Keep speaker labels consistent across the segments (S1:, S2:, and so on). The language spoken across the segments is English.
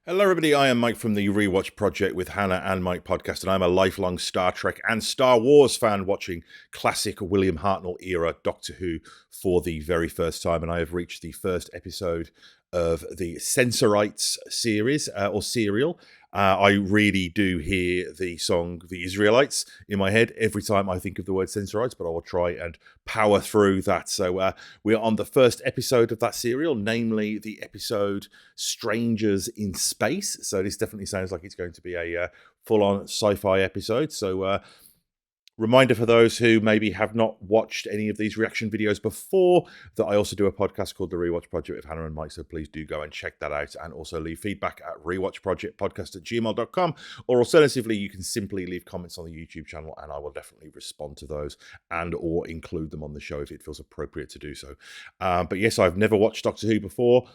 S1: Hello everybody, I am Mike from the Rewatch Project with Hannah and Mike podcast, and I'm a lifelong Star Trek and Star Wars fan watching classic William Hartnell era Doctor Who for the very first time, and I have reached the first episode of the Sensorites series, or serial. I really do hear the song The Israelites in my head every time I think of the word Sensorites, but I will try and power through that. So we are on the first episode of that serial, namely the episode Strangers in Space. So this definitely sounds like it's going to be a full-on sci-fi episode. So reminder for those who maybe have not watched any of these reaction videos before that I also do a podcast called The Rewatch Project with Hannah and Mike, so please do go and check that out, and also leave feedback at rewatchprojectpodcast@gmail.com, or alternatively you can simply leave comments on the YouTube channel and I will definitely respond to those and or include them on the show if it feels appropriate to do so. But yes, I've never watched Doctor Who before.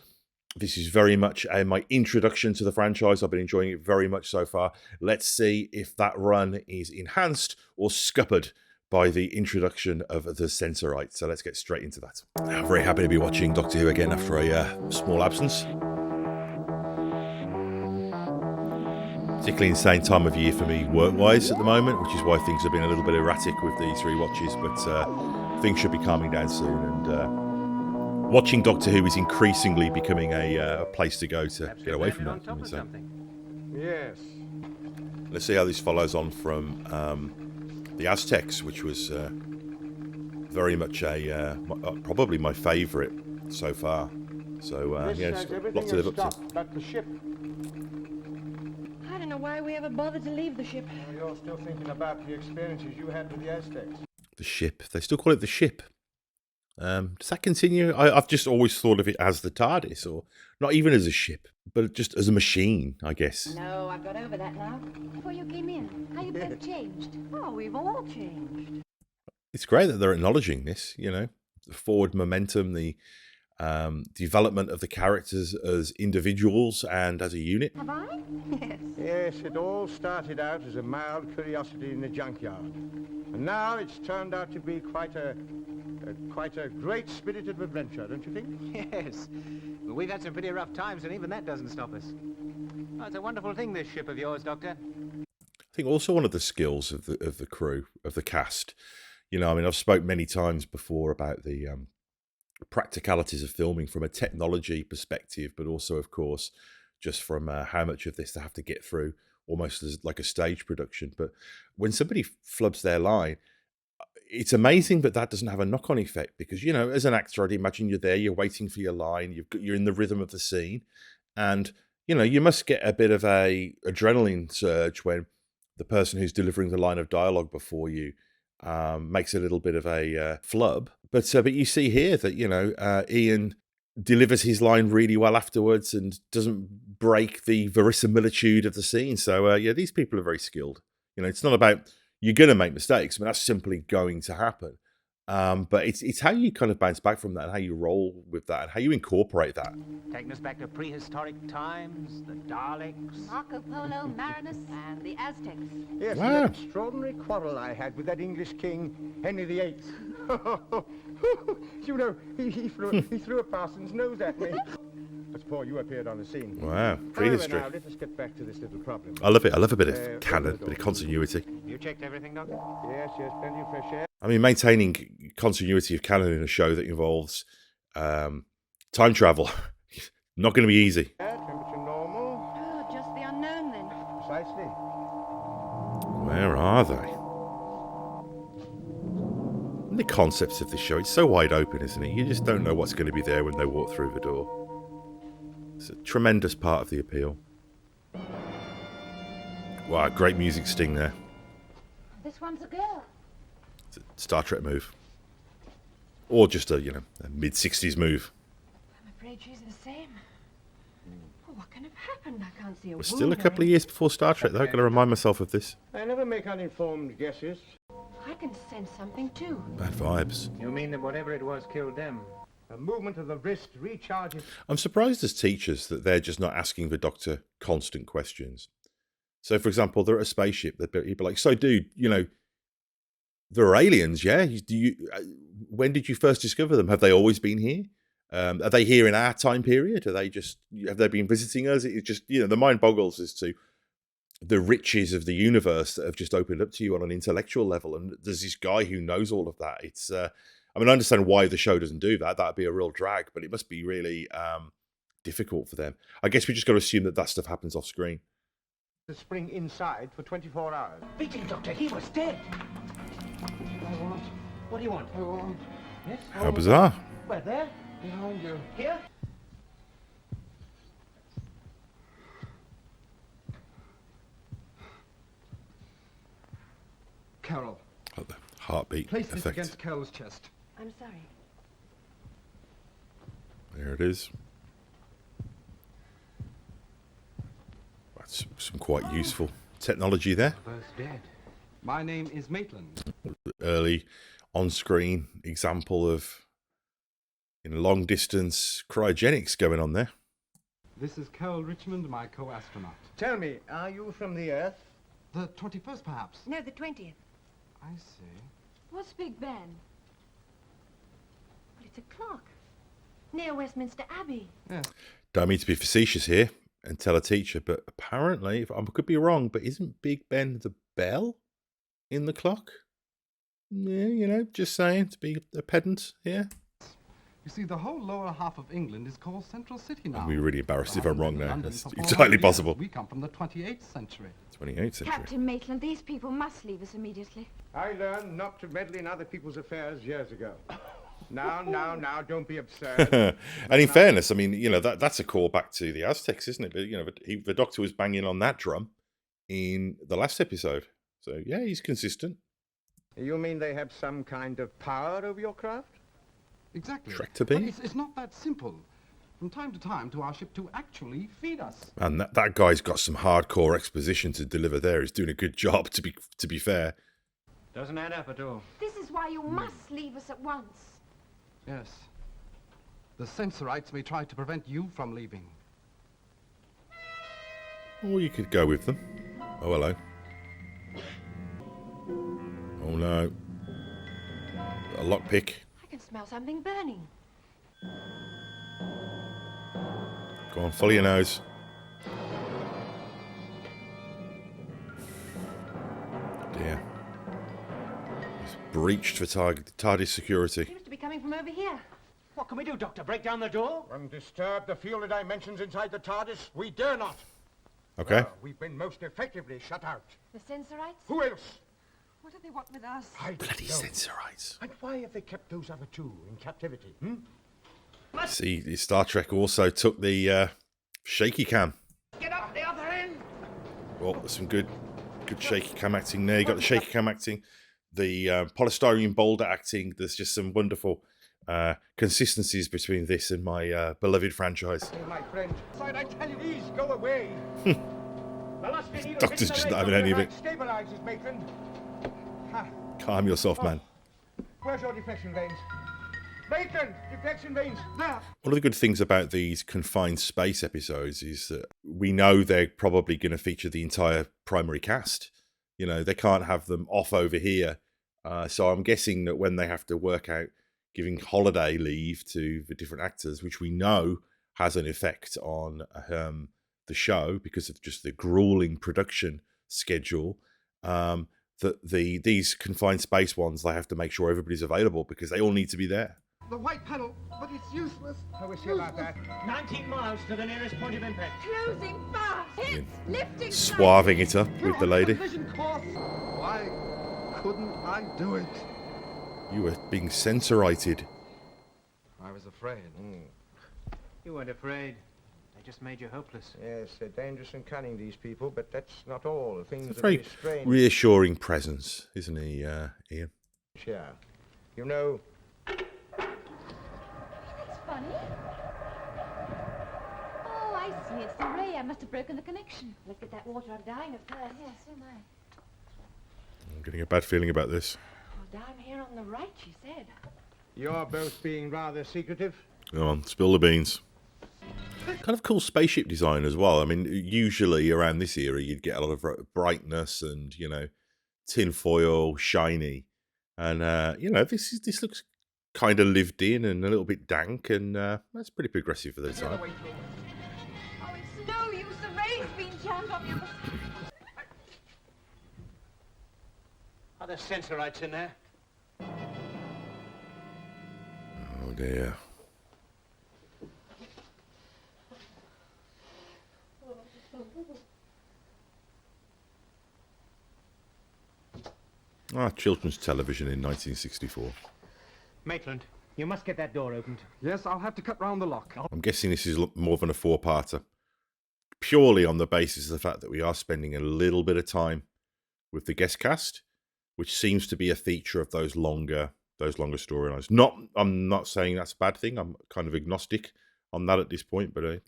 S1: This is very much my introduction to the franchise. I've been enjoying it very much so far. Let's see if that run is enhanced or scuppered by the introduction of the Sensorites. So let's get straight into that. I'm very happy to be watching Doctor Who again after a small absence. Particularly insane time of year for me work-wise at the moment, which is why things have been a little bit erratic with these rewatches, but things should be calming down soon, and watching Doctor Who is increasingly becoming a place to go to get away from that. So.
S2: Yes.
S1: Let's see how this follows on from the Aztecs, which was very much probably my favourite so far. So yeah, it's got lots to live up to.
S2: But the ship.
S3: I don't know why we ever bothered to leave the ship.
S2: You're still thinking about the experiences you had with the Aztecs.
S1: The ship. They still call it the ship. Does that continue? I've just always thought of it as the TARDIS, or not even as a ship, but just as a machine, I guess.
S3: No, I've got over that now. Before you came in, how you both changed. Oh, we've all changed.
S1: It's great that they're acknowledging this, you know, the forward momentum, the development of the characters as individuals and as a unit.
S3: Have I? Yes.
S2: Yes, it all started out as a mild curiosity in the junkyard. And now it's turned out to be quite a great spirited adventure, don't you think?
S4: Yes. Well, we've had some pretty rough times, and even that doesn't stop us. Oh, it's a wonderful thing, this ship of yours, Doctor.
S1: I think also one of the skills of the crew, of the cast, you know, I mean, I've spoke many times before about the practicalities of filming from a technology perspective, but also, of course, just from how much of this they have to get through, almost as like a stage production. But when somebody flubs their line, it's amazing that doesn't have a knock-on effect, because, you know, as an actor, I'd imagine you're there, you're waiting for your line, you're in the rhythm of the scene, and, you know, you must get a bit of a adrenaline surge when the person who's delivering the line of dialogue before you makes a little bit of a flub. But you see here that, you know, Ian delivers his line really well afterwards and doesn't break the verisimilitude of the scene. So, yeah, these people are very skilled. You know, it's not about you're going to make mistakes. I mean, that's simply going to happen. But it's how you kind of bounce back from that, and how you roll with that, and how you incorporate that.
S4: Taking us back to prehistoric times, the Daleks.
S3: Marco Polo, Marinus, and the Aztecs.
S2: Yes,
S1: Wow.
S2: the extraordinary quarrel I had with that English king, Henry VIII. You know, he threw a parson's nose at me. That's Paul, you appeared on the scene.
S1: Wow, prehistory.
S2: However, now, let us get back to this little problem.
S1: I love it. I love a bit of canon, a bit of continuity.
S4: You checked everything, Doctor?
S2: Yes, plenty of fresh air.
S1: I mean, maintaining continuity of canon in a show that involves time travel, not going to be easy.
S2: Temperature normal.
S3: Oh, just the unknown then.
S2: Precisely.
S1: Where are they? And the concepts of this show, it's so wide open, isn't it? You just don't know what's going to be there when they walk through the door. It's a tremendous part of the appeal. Wow, great music sting there.
S3: This one's a girl.
S1: It's a Star Trek move. Or just a mid-60s move.
S3: I'm afraid she's the same. Oh, what can have happened? I can't see a
S1: We're still a couple of years before Star Trek, though. I've got to remind myself of this.
S2: I never make uninformed guesses.
S3: I can sense something too.
S1: Bad vibes.
S4: You mean that whatever it was killed them?
S2: A movement of the wrist recharges.
S1: I'm surprised as teachers that they're just not asking the Doctor constant questions. So, for example, they're at a spaceship. He'd be like, so, dude, you know, there are aliens, yeah? When did you first discover them? Have they always been here? Are they here in our time period? Have they been visiting us? It's just, the mind boggles as to the riches of the universe that have just opened up to you on an intellectual level. And there's this guy who knows all of that. It's, I understand why the show doesn't do that. That'd be a real drag, but it must be really difficult for them. I guess we just got to assume that stuff happens off screen.
S2: The spring inside for 24 hours.
S4: Beating, Doctor, he was dead. What do you want? Yes?
S1: How bizarre.
S4: Where, there?
S2: Behind you.
S4: Here?
S5: Carol,
S1: Oh, the heartbeat
S5: place this
S1: effect.
S5: against Carol's chest.
S3: I'm sorry.
S1: There it is. That's some quite useful technology there.
S4: Both dead.
S5: My name is Maitland.
S1: Early on-screen example of long distance cryogenics going on there.
S5: This is Carol Richmond, my co-astronaut.
S2: Tell me, are you from the Earth?
S5: The 21st, perhaps?
S3: No, the 20th.
S5: I see.
S3: What's Big Ben? Well, it's a clock. Near Westminster Abbey.
S5: Yes.
S1: Don't mean to be facetious here and tell a teacher, but apparently, I could be wrong, but isn't Big Ben the bell in the clock? Yeah, just saying, to be a pedant here.
S5: You see, the whole lower half of England is called Central City now.
S1: I'd be really embarrassed if I'm wrong now.
S5: London
S1: That's
S5: for 400
S1: entirely
S5: years.
S1: possible.
S5: We come from the 28th century.
S1: 28th century.
S3: Captain Maitland, these people must leave us immediately.
S2: I learned not to meddle in other people's affairs years ago. Now, don't be absurd.
S1: And in fairness, that's a callback to the Aztecs, isn't it? But, the Doctor was banging on that drum in the last episode. So, yeah, he's consistent.
S2: You mean they have some kind of power over your craft?
S5: Exactly.
S1: Trek to be.
S5: But it's not that simple. From time to time, to our ship to actually feed us.
S1: And that guy's got some hardcore exposition to deliver there. He's doing a good job, to be fair.
S4: Doesn't add up at all.
S3: This is why you must leave us at once.
S5: Yes. The Sensorites may try to prevent you from leaving.
S1: Or you could go with them. Oh, hello. Oh, no. A lockpick.
S3: I can smell something burning.
S1: Go on, follow your nose. Dear. It's breached for TARDIS security.
S3: Seems to be coming from over here.
S4: What can we do, Doctor? Break down the door?
S2: Undisturb the field dimensions inside the TARDIS? We dare not.
S1: Okay.
S2: We've been most effectively shut out.
S3: The Sensorites?
S2: Who else?
S3: What do they want with us?
S2: I
S1: Bloody
S2: don't know.
S1: Sensorites.
S2: And why have they kept those other two in captivity?
S1: See, Star Trek also took the shaky cam.
S4: Get up the other end!
S1: Well, there's some good shaky cam acting there. You got the shaky cam acting, the polystyrene boulder acting. There's just some wonderful consistencies between this and my beloved franchise.
S2: Hey, my friend. I tell you, please go away.
S1: Doctor's just not having any of it.
S2: Stabilizes, Maitland.
S1: Calm yourself, man.
S2: Where's your deflection vanes? Maitland, deflection vanes. There.
S1: One of the good things about these confined space episodes is that we know they're probably going to feature the entire primary cast. They can't have them off over here. So I'm guessing that when they have to work out giving holiday leave to the different actors, which we know has an effect on the show because of just the grueling production schedule, that these confined space ones, they have to make sure everybody's available because they all need to be there.
S5: The white panel, but it's useless.
S2: How is he about that?
S4: 19 miles to the nearest point of impact.
S3: Closing fast! It's lifting!
S1: Suaving it up with the lady.
S5: Collision course. Why couldn't I do it?
S1: You were being sensorited.
S5: I was afraid.
S4: You weren't afraid. They just made you hopeless.
S2: Yes, they're dangerous and cunning, these people, but that's not all. The things
S1: It's a
S2: are
S1: very
S2: very strange.
S1: reassuring presence, isn't he, Ian?
S2: Yeah. You know,
S3: That's funny. Oh, I see. It's the ray. I must have broken the connection. Look at that water. I'm dying of thirst. Yes, so am I.
S1: I'm getting a bad feeling about this.
S3: Well, down here on the right, she said.
S2: you're both being rather secretive.
S1: Go on, spill the beans. Kind of cool spaceship design as well. I mean, usually around this era, you'd get a lot of brightness and, tin foil, shiny. And, this looks kind of lived in and a little bit dank, and that's pretty progressive for the time.
S3: Oh, it's no use. The ray's been jammed up. You must...
S4: Are there Sensorites in there?
S1: Oh dear. Children's television in 1964.
S4: Maitland, you must get that door opened.
S5: Yes, I'll have to cut round the lock.
S1: I'm guessing this is more than a 4-parter, purely on the basis of the fact that we are spending a little bit of time with the guest cast, which seems to be a feature of those longer storylines. I'm not saying that's a bad thing. I'm kind of agnostic on that at this point, but a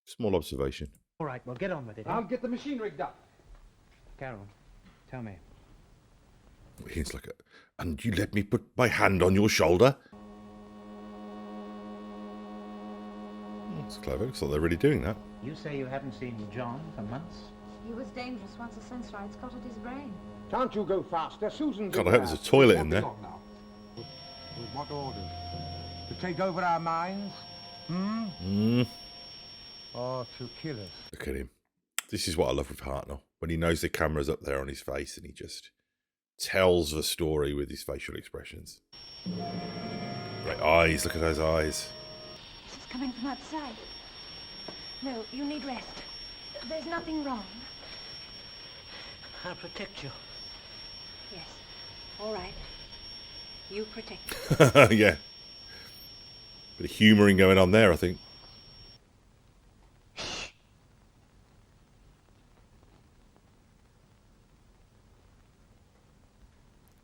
S1: small observation.
S4: All right, well, get on with it.
S5: I'll get the machine rigged up.
S4: Carol, tell me.
S1: It's like and you let me put my hand on your shoulder? That's clever. Looks like they're really doing that.
S4: You say you haven't seen John for months?
S3: He was dangerous once the Sensorites got at his brain.
S2: Can't you go faster? Susan's
S1: God,
S2: in
S1: I hope
S2: there.
S1: there's a toilet in there.
S5: What now?
S2: With what orders? To take over our minds? Or to kill us?
S1: Look at him. This is what I love with Hartnell. When he knows the camera's up there on his face and he just tells the story with his facial expressions. Great eyes. Look at those eyes.
S3: This is coming from outside. No, you need rest. There's nothing wrong.
S4: I'll protect you.
S3: Yes. All right. You protect me.
S1: Yeah. Bit of humouring going on there, I think.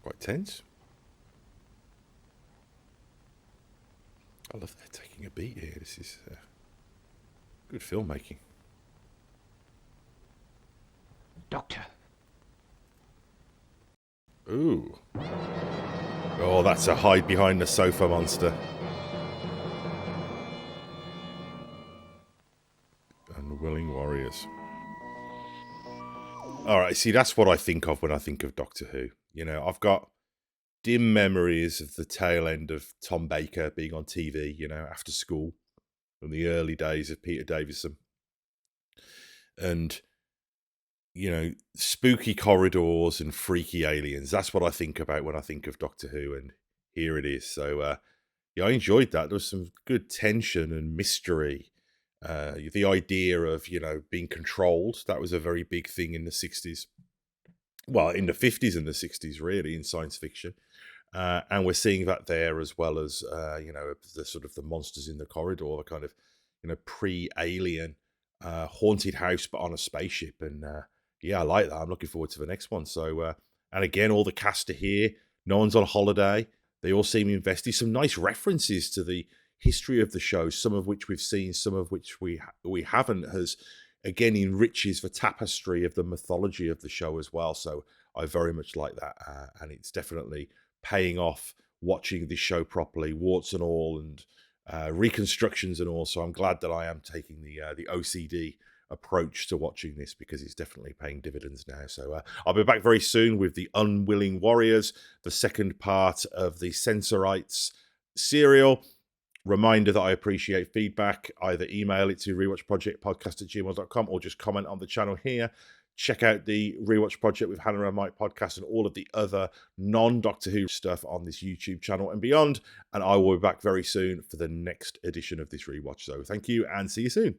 S1: Quite tense. I love they're taking a beat here. This is good filmmaking.
S4: Doctor.
S1: Ooh. Oh, that's a hide behind the sofa monster. Unwilling warriors. All right, see, that's what I think of when I think of Doctor Who. You know, I've got dim memories of the tail end of Tom Baker being on TV, you know, after school, from the early days of Peter Davison. And, you know, spooky corridors and freaky aliens. That's what I think about when I think of Doctor Who, and here it is. So, yeah, I enjoyed that. There was some good tension and mystery. The idea of, you know, being controlled, that was a very big thing in the 60s. Well, in the 50s and the 60s, really, in science fiction. And we're seeing that there, as well as, you know, the sort of the monsters in the corridor, the kind of, you know, pre-alien haunted house, but on a spaceship. And yeah, I like that. I'm looking forward to the next one. So, and again, all the cast are here. No one's on holiday. They all seem invested. Some nice references to the history of the show, some of which we've seen, some of which we haven't, has again enriches the tapestry of the mythology of the show as well. So I very much like that, and it's definitely paying off watching this show properly, warts and all, and reconstructions and all. So I'm glad that I am taking the OCD approach to watching this, because it's definitely paying dividends now. So I'll be back very soon with the Unwilling Warriors, the second part of the Sensorites serial. Reminder that I appreciate feedback. Either email it to rewatchprojectpodcast@gmail.com or just comment on the channel here. Check out the Rewatch Project with Hannah and Mike podcast and all of the other non-Doctor Who stuff on this YouTube channel and beyond. And I will be back very soon for the next edition of this Rewatch. So thank you and see you soon.